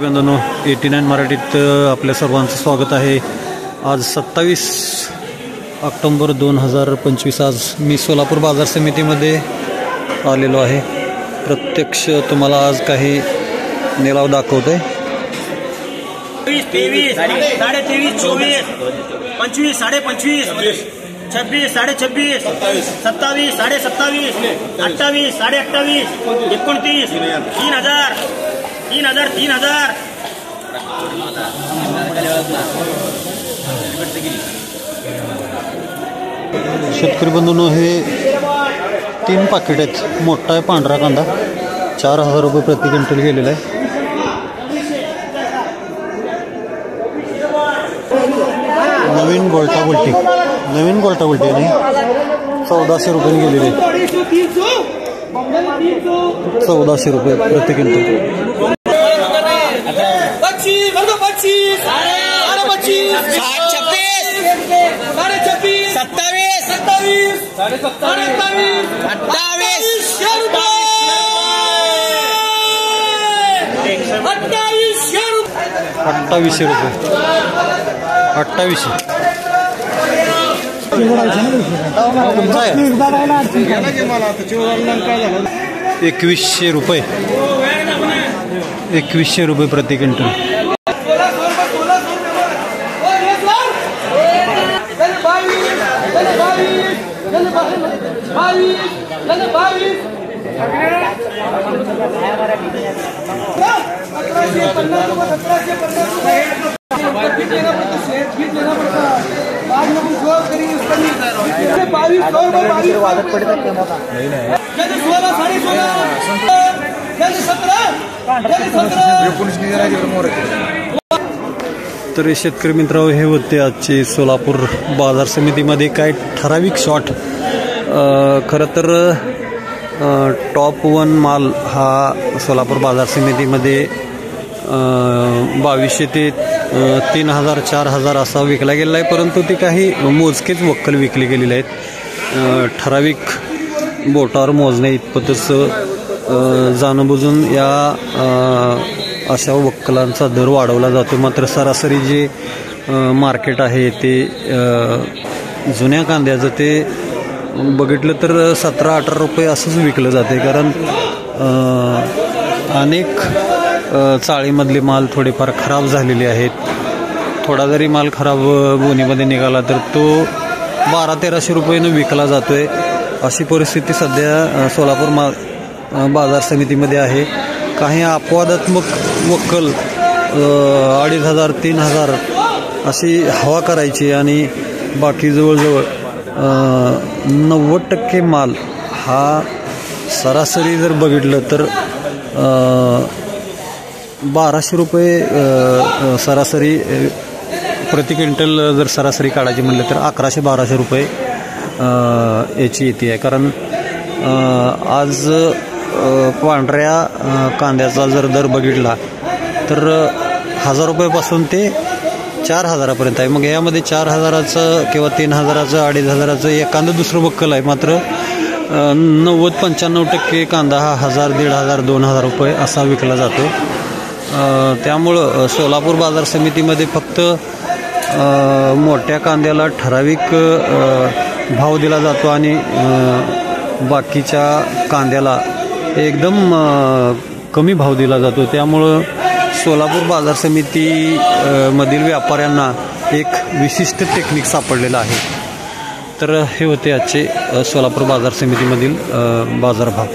बंधूंनो 89 मराठीत आपल्या सर्वांचं स्वागत आहे। आज 27 ऑक्टोबर 2025 आज मी सोलापूर बाजार समितीमध्ये आलेलो आहे। प्रत्यक्ष तुम्हाला आज काही निलाव दाखवतोय। 23, 23, 23, 24, 25, 25, 26, 26, 27, 27, 28, 28, 29, 3000, 3000। शेतकरी बंधूंनो हे 3 पाकिट आहेत। मोठा आहे पांढरा कांदा 4000 रुपये प्रति क्विंटल गेलेला आहे। नवीन गोल्टा गुलटी आणि 1400 रुपये गेलेले, 1400 रुपये प्रति क्विंटल। 2800 रुपये 2800। ₹2100 रुपये प्रति क्विंटल। तर शेतकरी मित्रांनो हे होते आजचे सोलापूर बाजार समितीमध्ये काय ठराविक शॉट। खरं तर टॉप 1 माल हा सोलापूर बाजार समितीमध्ये 2200 ते 3000 4000 असा विकला गेलेला आहे, परंतु ते काही मोजकेच वक्कल विकले गेलेले आहेत। ठराविक बोटावर मोजण्या इतपतच जाणूनबुजून या अशा वक्कलांचा दर वाढवला जातो। मात्र सरासरी जे मार्केट आहे ते जुन्या कांद्याचं ते बघितलं तर 17-18 रुपये असंच विकलं जाते, कारण अनेक चाळीमधले माल थोडेफार खराब झालेले आहेत। थोडा जरी माल खराब गोणीमध्ये निघाला तर तो 1200-1300 रुपयानं विकला जातोय। अशी परिस्थिती सध्या सोलापूर बाजार समितीमध्ये आहे। काही अपवादात्मक वक्कल 2500-3000 अशी हवा करायची आणि बाकी जवळजवळ 90% माल हा सरासरी जर बघितलं तर 1200 रुपये सरासरी प्रति क्विंटल जर सरासरी काढायची म्हणलं तर 1100-1200 रुपये याची येते आहे। कारण आज पांढऱ्या कांद्याचा जर दर बघितला तर 1000 रुपयापासून ते 4000पर्यंत आहे। मग यामध्ये 4000चं किंवा 3000चं 2500चं एखादं दुसरं वक्कल आहे, मात्र 90-95% कांदा हा 1000-1500-2000 रुपये असा विकला जातो। त्यामुळं सोलापूर बाजार समितीमध्ये फक्त मोठ्या कांद्याला ठराविक भाव दिला जातो आणि बाकीच्या कांद्याला एकदम कमी भाव दिला जातो। त्यामुळं सोलापूर बाजार समिती मधील व्यापाऱ्यांना एक विशिष्ट टेक्निक सापडलेलं आहे। तर हे होते आजचे सोलापूर बाजार समितीमधील बाजारभाव।